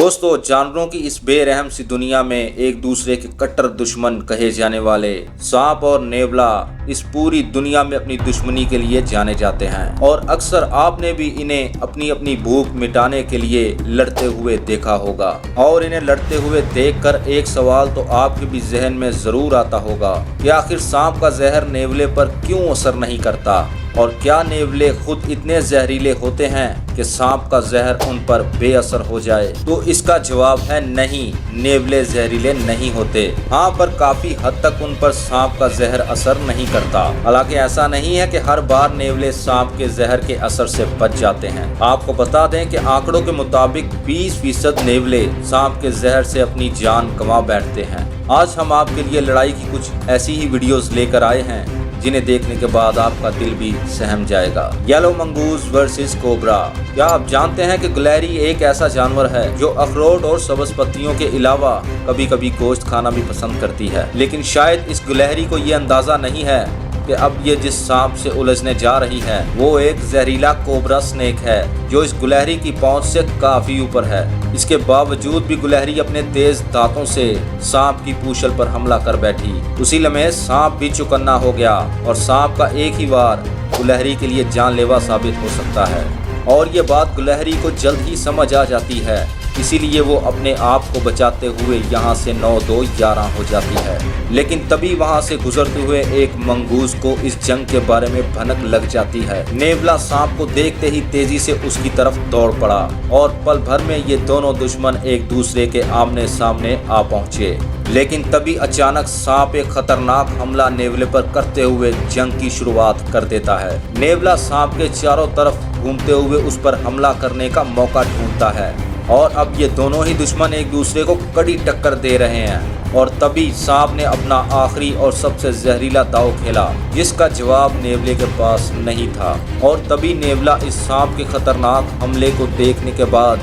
दोस्तों, जानवरों की इस बेरहम सी दुनिया में एक दूसरे के कट्टर दुश्मन कहे जाने वाले सांप और नेवला इस पूरी दुनिया में अपनी दुश्मनी के लिए जाने जाते हैं और अक्सर आपने भी इन्हें अपनी अपनी भूख मिटाने के लिए लड़ते हुए देखा होगा। और इन्हें लड़ते हुए देखकर एक सवाल तो आपके भी जहन में जरूर आता होगा कि आखिर सांप का जहर नेवले पर क्यों असर नहीं करता, और क्या नेवले खुद इतने जहरीले होते हैं कि सांप का जहर उन पर बेअसर हो जाए? तो इसका जवाब है नहीं, नेवले जहरीले नहीं होते। हाँ, पर काफी हद तक उन पर सांप का जहर असर नहीं करता। हालांकि ऐसा नहीं है कि हर बार नेवले सांप के जहर के असर से बच जाते हैं। आपको बता दें कि आंकड़ों के मुताबिक 20% नेवले सांप के जहर से अपनी जान गंवा बैठते हैं। आज हम आपके लिए लड़ाई की कुछ ऐसी ही वीडियोस लेकर आए हैं जिन्हें देखने के बाद आपका दिल भी सहम जाएगा। Yellow mongoose versus cobra. क्या आप जानते हैं कि गिलहरी एक ऐसा जानवर है जो अखरोट और सब्ज पत्तियों के अलावा कभी कभी गोश्त खाना भी पसंद करती है, लेकिन शायद इस गिलहरी को ये अंदाजा नहीं है कि अब ये जिस सांप से उलझने जा रही है वो एक जहरीला कोबरा स्नेक है जो इस गिलहरी की पहुंच से काफी ऊपर है। इसके बावजूद भी गिलहरी अपने तेज दांतों से सांप की पूंछल पर हमला कर बैठी। उसी लम्हे सांप भी चौकन्ना हो गया और सांप का एक ही वार गिलहरी के लिए जानलेवा साबित हो सकता है। और ये बात गिलहरी को जल्द ही समझ आ जाती है, इसीलिए वो अपने आप को बचाते हुए यहाँ से 9-2-11 हो जाती है। लेकिन तभी वहाँ से गुजरते हुए एक मंगूस को इस जंग के बारे में भनक लग जाती है। नेवला सांप को देखते ही तेजी से उसकी तरफ दौड़ पड़ा और पल भर में ये दोनों दुश्मन एक दूसरे के आमने सामने आ पहुँचे। लेकिन तभी अचानक सांप एक खतरनाक हमला नेवले पर करते हुए जंग की शुरुआत कर देता है। नेवला सांप के चारों तरफ घूमते हुए उस पर हमला करने का मौका ढूंढता है और अब ये दोनों ही दुश्मन एक दूसरे को कड़ी टक्कर दे रहे हैं। और तभी सांप ने अपना आखिरी और सबसे जहरीला दांव खेला जिसका जवाब नेवले के पास नहीं था। और तभी नेवला इस सांप के खतरनाक हमले को देखने के बाद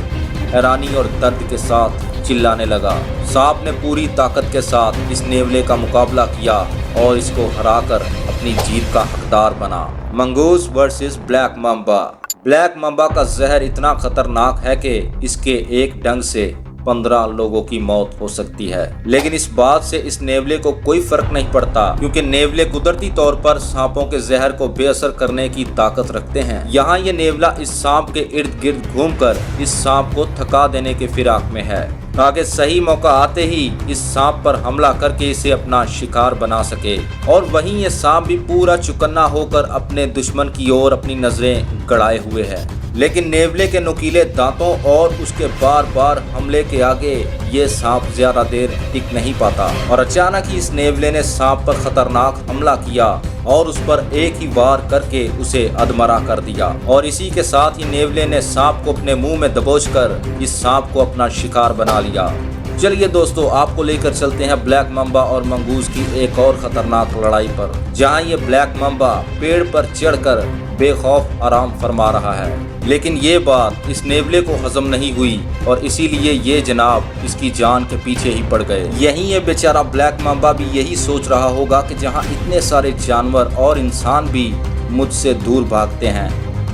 हैरानी और दर्द के साथ चिल्लाने लगा। सांप ने पूरी ताकत के साथ इस नेवले का मुकाबला किया और इसको हराकर अपनी जीत का हकदार बना। Mongoose versus black Mamba. Black Mamba का जहर इतना खतरनाक है कि इसके एक डंग से 15 लोगों की मौत हो सकती है। लेकिन इस बात से इस नेवले को कोई फर्क नहीं पड़ता क्योंकि नेवले कुदरती तौर पर सांपों के जहर को बेअसर करने की ताकत रखते हैं। यहाँ ये नेवला इस सांप के इर्द गिर्द घूमकर इस सांप को थका देने के फिराक में है ताकि सही मौका आते ही इस सांप पर हमला करके इसे अपना शिकार बना सके। और वहीं ये सांप भी पूरा चौकन्ना होकर अपने दुश्मन की ओर अपनी नजरें गड़ाए हुए है। लेकिन नेवले के नुकीले दांतों और उसके बार बार हमले के आगे ये सांप ज्यादा देर टिक नहीं पाता और अचानक ही इस नेवले ने सांप पर खतरनाक हमला किया और उस पर एक ही वार करके उसे अधमरा कर दिया। और इसी के साथ ही नेवले ने सांप को अपने मुंह में दबोचकर इस सांप को अपना शिकार बना लिया। चलिए दोस्तों, आपको लेकर चलते हैं ब्लैक मांबा और मंगूस की एक और खतरनाक लड़ाई पर, जहां ये ब्लैक मांबा पेड़ पर चढ़कर बेखौफ आराम फरमा रहा है। लेकिन ये बात इस नेवले को हजम नहीं हुई और इसीलिए ये जनाब इसकी जान के पीछे ही पड़ गए। यहीं ये बेचारा ब्लैक मांबा भी यही सोच रहा होगा कि जहां इतने सारे जानवर और इंसान भी मुझसे दूर भागते हैं,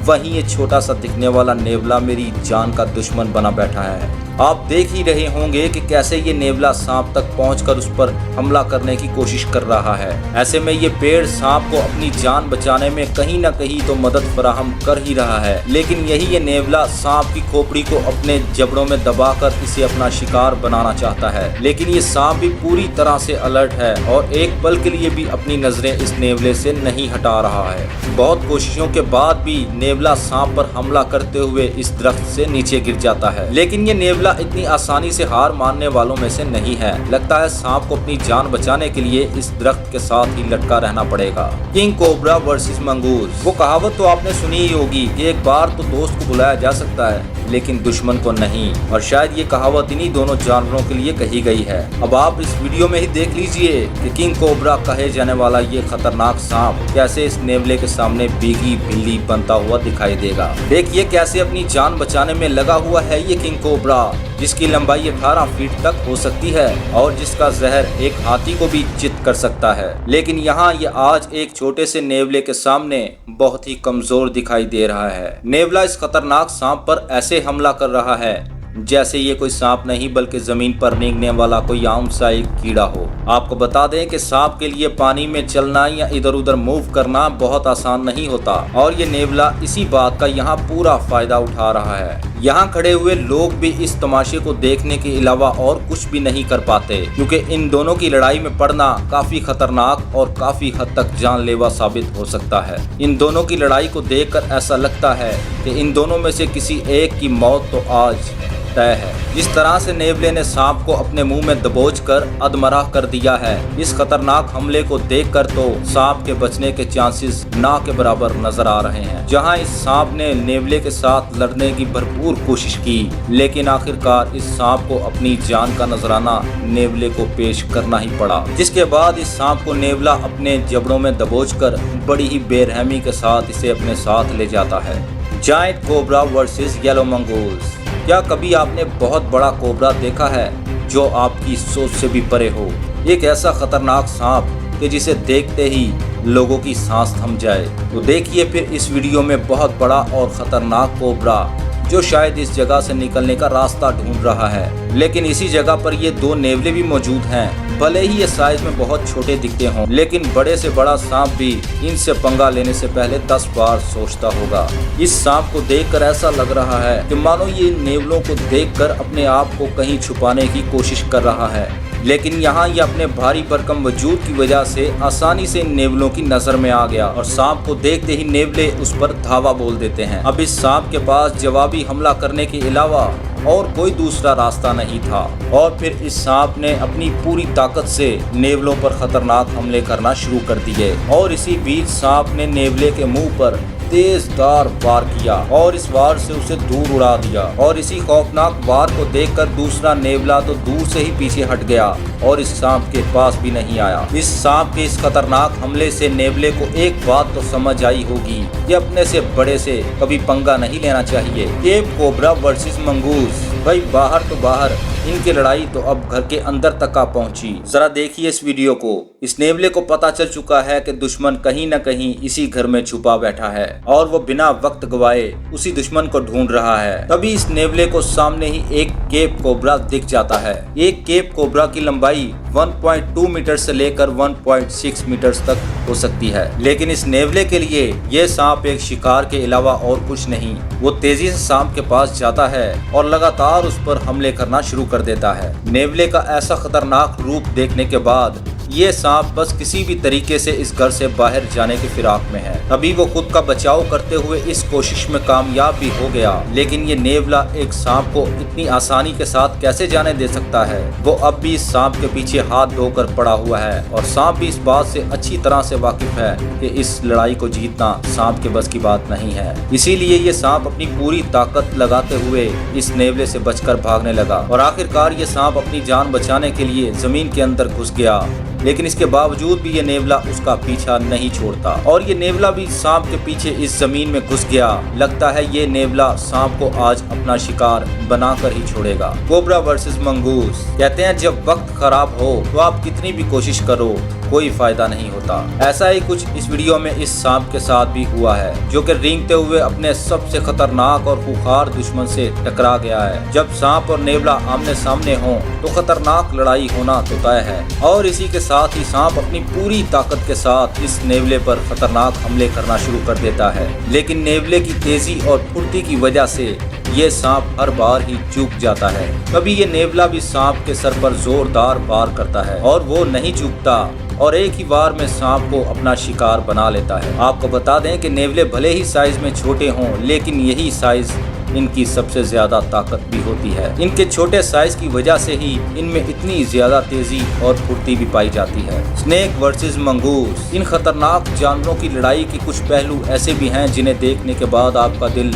वहीं ये छोटा सा दिखने वाला नेवला मेरी जान का दुश्मन बना बैठा है। आप देख ही रहे होंगे कि कैसे ये नेवला सांप तक पहुंचकर उस पर हमला करने की कोशिश कर रहा है। ऐसे में ये पेड़ सांप को अपनी जान बचाने में कहीं न कहीं तो मदद फराहम कर ही रहा है, लेकिन यही ये नेवला सांप की खोपड़ी को अपने जबड़ों में दबाकर इसे अपना शिकार बनाना चाहता है। लेकिन ये सांप भी पूरी तरह से अलर्ट है और एक पल के लिए भी अपनी नजरें इस नेवले से नहीं हटा रहा है। बहुत कोशिशों के बाद भी नेवला सांप पर हमला करते हुए इस दरख्त से नीचे गिर जाता है। लेकिन ये नेवला इतनी आसानी से हार मानने वालों में से नहीं है। लगता है सांप को अपनी जान बचाने के लिए इस दरख्त के साथ ही लटका रहना पड़ेगा। King cobra versus mongoose. वो कहावत तो आपने सुनी ही होगी कि एक बार तो दोस्त को बुलाया जा सकता है लेकिन दुश्मन को नहीं, और शायद ये कहावत इन्हीं दोनों जानवरों के लिए कही गई है। अब आप इस वीडियो में ही देख लीजिए कि किंग कोबरा कहे जाने वाला ये खतरनाक सांप कैसे इस नेवले के सामने बीगी बिल्ली बनता हुआ दिखाई देगा। देखिए कैसे अपनी जान बचाने में लगा हुआ है ये किंग कोबरा, जिसकी लंबाई 18 फीट तक हो सकती है और जिसका जहर एक हाथी को भी चित कर सकता है। लेकिन यहाँ ये आज एक छोटे से नेवले के सामने बहुत ही कमजोर दिखाई दे रहा है। नेवला इस खतरनाक सांप पर ऐसे हमला कर रहा है जैसे ये कोई सांप नहीं बल्कि जमीन पर रेंगने वाला कोई आम सा एक कीड़ा हो। आपको बता दें कि सांप के लिए पानी में चलना या इधर उधर मूव करना बहुत आसान नहीं होता और ये नेवला इसी बात का यहाँ पूरा फायदा उठा रहा है। यहाँ खड़े हुए लोग भी इस तमाशे को देखने के अलावा और कुछ भी नहीं कर पाते, क्योंकि इन दोनों की लड़ाई में पड़ना काफी खतरनाक और काफी हद तक जानलेवा साबित हो सकता है। इन दोनों की लड़ाई को देखकर ऐसा लगता है कि इन दोनों में से किसी एक की मौत तो आज तय है। जिस तरह से नेवले ने सांप को अपने मुंह में दबोचकर अधमरा कर दिया है, इस खतरनाक हमले को देखकर तो सांप के बचने के चांसेस ना के बराबर नजर आ रहे हैं। जहां इस सांप ने नेवले के साथ लड़ने की भरपूर कोशिश की, लेकिन आखिरकार इस सांप को अपनी जान का नजराना नेवले को पेश करना ही पड़ा, जिसके बाद इस सांप को नेवला अपने जबड़ों में दबोचकर बड़ी ही बेरहमी के साथ इसे अपने साथ ले जाता है। Giant cobra versus yellow mongoose. क्या कभी आपने बहुत बड़ा कोबरा देखा है जो आपकी सोच से भी परे हो? एक ऐसा खतरनाक सांप कि जिसे देखते ही लोगों की सांस थम जाए। तो देखिए फिर इस वीडियो में बहुत बड़ा और खतरनाक कोबरा जो शायद इस जगह से निकलने का रास्ता ढूंढ रहा है। लेकिन इसी जगह पर ये दो नेवले भी मौजूद हैं। भले ही ये साइज में बहुत छोटे दिखते हों, लेकिन बड़े से बड़ा सांप भी इनसे पंगा लेने से पहले 10 बार सोचता होगा। इस सांप को देखकर ऐसा लग रहा है कि मानो ये इन नेवलों को देखकर अपने आप को कहीं छुपाने की कोशिश कर रहा है, लेकिन यहाँ ये अपने भारी भरकम वजूद की वजह से आसानी से इन नेवलों की नजर में आ गया और सांप को देखते ही नेवले उस पर धावा बोल देते हैं। अब इस सांप के पास जवाबी हमला करने के अलावा और कोई दूसरा रास्ता नहीं था और फिर इस सांप ने अपनी पूरी ताकत से नेवलों पर खतरनाक हमले करना शुरू कर दिए और इसी बीच सांप ने नेवले के मुंह पर तेजदार वार किया और इस वार से उसे दूर उड़ा दिया और इसी खौफनाक वार को देखकर दूसरा नेवला तो दूर से ही पीछे हट गया और इस सांप के पास भी नहीं आया। इस सांप के इस खतरनाक हमले से नेवले को एक बात तो समझ आई होगी कि अपने से बड़े से कभी पंगा नहीं लेना चाहिए। Cape cobra versus mongoose. भाई बाहर तो बाहर, इनकी लड़ाई तो अब घर के अंदर तक आ पहुंची। जरा देखिए इस वीडियो को। इस नेवले को पता चल चुका है कि दुश्मन कहीं न कहीं इसी घर में छुपा बैठा है और वो बिना वक्त गवाए उसी दुश्मन को ढूंढ रहा है। तभी इस नेवले को सामने ही एक केप कोबरा दिख जाता है। एक केप कोबरा की लंबाई 1.2 मीटर से लेकर 1.6 मीटर तक हो सकती है, लेकिन इस नेवले के लिए ये सांप एक शिकार के अलावा और कुछ नहीं। वो तेजी से सांप के पास जाता है और लगातार उस पर हमले करना शुरू कर देता है। नेवले का ऐसा खतरनाक रूप देखने के बाद ये सांप बस किसी भी तरीके से इस घर से बाहर जाने की फिराक में है। तभी वो खुद का बचाव करते हुए इस कोशिश में कामयाब भी हो गया, लेकिन ये नेवला एक सांप को इतनी आसानी के साथ कैसे जाने दे सकता है? वो अब भी इस सांप के पीछे हाथ धोकर पड़ा हुआ है और सांप भी इस बात से अच्छी तरह से वाकिफ है कि इस लड़ाई को जीतना सांप के बस की बात नहीं है। इसीलिए ये सांप अपनी पूरी ताकत लगाते हुए इस नेवले से बचकर भागने लगा और आखिरकार ये सांप अपनी जान बचाने के लिए जमीन के अंदर घुस गया, लेकिन इसके बावजूद भी ये नेवला उसका पीछा नहीं छोड़ता और ये नेवला भी सांप के पीछे इस जमीन में घुस गया। लगता है ये नेवला सांप को आज अपना शिकार बनाकर ही छोड़ेगा। Cobra versus mongoose. कहते हैं जब वक्त खराब हो तो आप कितनी भी कोशिश करो कोई फायदा नहीं होता। ऐसा ही कुछ इस वीडियो में इस सांप के साथ भी हुआ है, जो कि रेंगते हुए अपने सबसे खतरनाक और खुखार दुश्मन से टकरा गया है। जब सांप और नेवला आमने सामने हों तो खतरनाक लड़ाई होना तो तय है और इसी के साथ ही सांप अपनी पूरी ताकत के साथ इस नेवले पर खतरनाक हमले करना शुरू कर देता है, लेकिन नेवले की तेजी और फुर्ती की वजह से ये सांप हर बार ही चूक जाता है। कभी ये नेवला भी सांप के सर पर जोरदार वार करता है और वो नहीं चूकता और एक ही वार में सांप को अपना शिकार बना लेता है। आपको बता दें कि नेवले भले ही साइज में छोटे हों, लेकिन यही साइज इनकी सबसे ज्यादा ताकत भी होती है। इनके छोटे साइज की वजह से ही इनमें इतनी ज्यादा तेजी और फुर्ती भी पाई जाती है। Snake versus mongoose. इन खतरनाक जानवरों की लड़ाई के कुछ पहलू ऐसे भी हैं जिन्हें देखने के बाद आपका दिल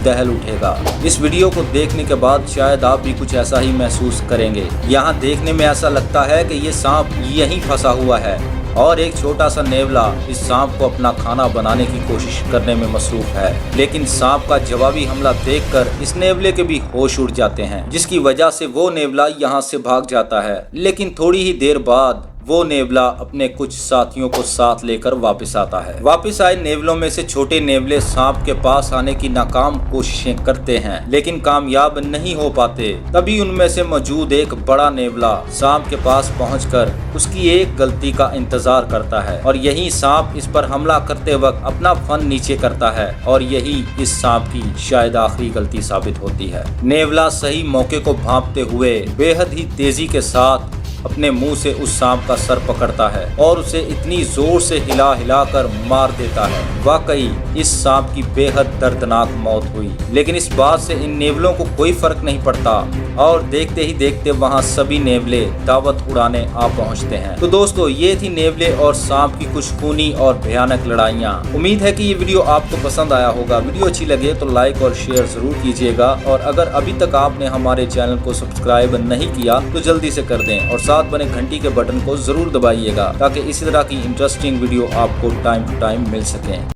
दहल उठेगा। इस वीडियो को देखने के बाद शायद आप भी कुछ ऐसा ही महसूस करेंगे। यहाँ देखने में ऐसा लगता है कि ये सांप यहीं फंसा हुआ है और एक छोटा सा नेवला इस सांप को अपना खाना बनाने की कोशिश करने में मसरूफ है, लेकिन सांप का जवाबी हमला देखकर इस नेवले के भी होश उड़ जाते हैं, जिसकी वजह से वो नेवला यहाँ से भाग जाता है। लेकिन थोड़ी ही देर बाद वो नेवला अपने कुछ साथियों को साथ लेकर वापस आता है। वापस आए नेवलों में से छोटे नेवले सांप के पास आने की नाकाम कोशिशें करते हैं, लेकिन कामयाब नहीं हो पाते। तभी उनमें से मौजूद एक बड़ा नेवला सांप के पास पहुंचकर उसकी एक गलती का इंतजार करता है और यही सांप इस पर हमला करते वक्त अपना फन नीचे करता है और यही इस सांप की शायद आखिरी गलती साबित होती है। नेवला सही मौके को भांपते हुए बेहद ही तेजी के साथ अपने मुंह से उस सांप का सर पकड़ता है और उसे इतनी जोर से हिला हिला कर मार देता है। वाकई इस सांप की बेहद दर्दनाक मौत हुई, लेकिन इस बात से इन नेवलों को कोई फर्क नहीं पड़ता और देखते ही देखते वहां सभी नेवले दावत उड़ाने आ पहुंचते हैं। तो दोस्तों, ये थी नेवले और सांप की कुछ खूनी और भयानक लड़ाइयाँ। उम्मीद है कि ये वीडियो आपको पसंद आया होगा। वीडियो अच्छी लगे तो लाइक और शेयर जरूर कीजिएगा और अगर अभी तक आपने हमारे चैनल को सब्सक्राइब नहीं किया तो जल्दी से कर दें और साथ बने घंटी के बटन को जरूर दबाइएगा ताकि इसी तरह की इंटरेस्टिंग वीडियो आपको टाइम टू टाइम मिल सके।